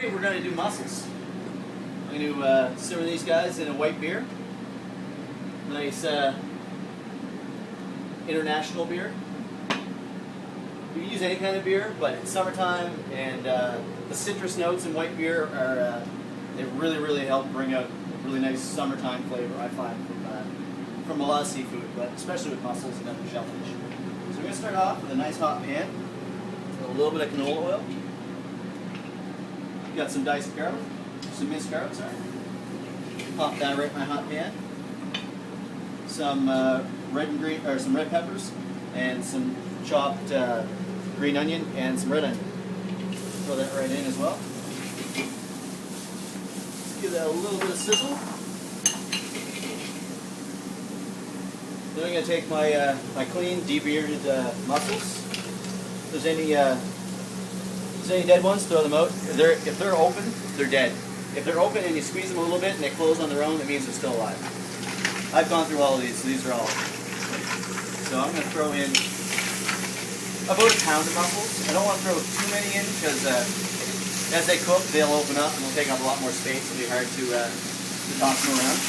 We're going to do mussels. I'm going to simmer these guys in a white beer. Nice international beer. You can use any kind of beer, but it's summertime, and the citrus notes in white beer are they really help bring out a really nice summertime flavor, I find, from a lot of seafood, but especially with mussels and other shellfish. So we're going to start off with a nice hot pan, with a little bit of canola oil. Got some diced garlic, some minced garlic, sorry. Pop that right in my hot pan. Some some red peppers, and some chopped green onion and some red onion. Throw that right in as well. Give that a little bit of sizzle. Then I'm going to take my my clean, debearded mussels. If there's any dead ones, throw them out. If they're open, they're dead. If they're open and you squeeze them a little bit and they close on their own, that means they're still alive. I've gone through all of these, so these are all. So I'm going to throw in about a pound of mussels. I don't want to throw too many in because as they cook, they'll open up and they'll take up a lot more space. It'll be hard to toss them around.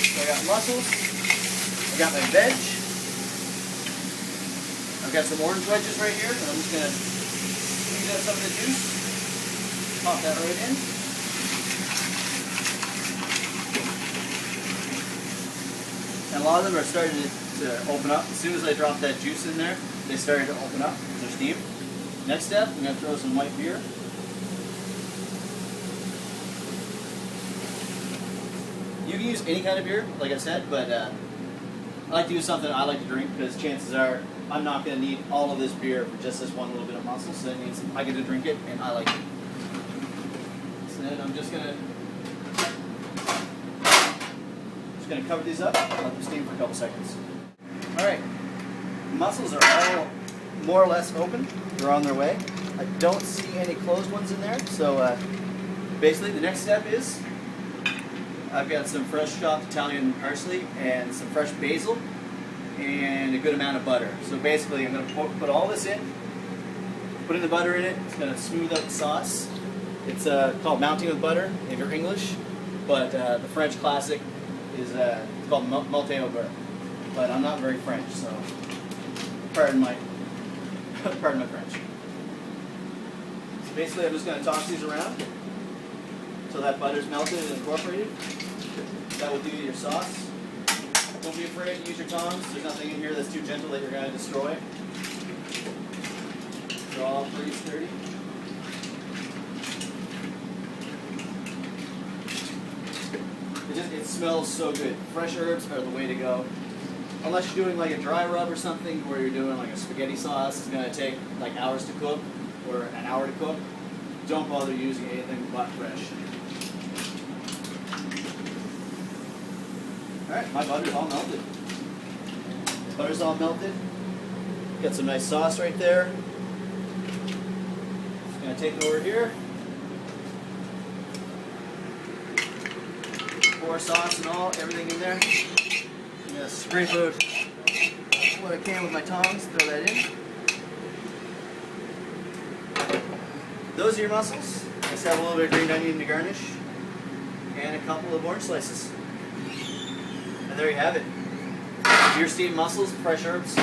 So I got mussels. I got my veg. I've got some orange wedges right here, and I'm just going to squeeze out some of the juice. Pop that right in. And a lot of them are starting to open up. As soon as I drop that juice in there, they started to open up with their steam. Next step, I'm going to throw some white beer. You can use any kind of beer, like I said, but I like to use something I like to drink because chances are I'm not going to need all of this beer for just this one little bit of muscle, so that means I get to drink it and I like it. So then I'm just going to cover these up and let them steam for a couple seconds. Alright, mussels are all more or less open. They're on their way. I don't see any closed ones in there, so basically the next step is I've got some fresh chopped Italian parsley and some fresh basil and a good amount of butter. So basically I'm going to put all this in, put in the butter in it. It's going to smooth out the sauce. It's called mounting with butter if you're English, but the French classic is called monter au beurre. But I'm not very French, so pardon my French. So basically I'm just going to toss these around until that butter's melted and incorporated. That will do your sauce. Don't be afraid to use your tongs. There's nothing in here that's too gentle that you're going to destroy. They're all pretty sturdy. It smells so good. Fresh herbs are the way to go. Unless you're doing like a dry rub or something where you're doing like a spaghetti sauce, it's going to take like hours to cook or an hour to cook. Don't bother using anything but fresh. Alright, my butter's all melted. Butter's all melted. Got some nice sauce right there. Just going to take it over here. Pour sauce and all, everything in there. I'm going to sprinkle what I can with my tongs, throw that in. Those are your mussels. Just have a little bit of green onion to garnish. And a couple of orange slices. And there you have it. Your steamed mussels, fresh herbs.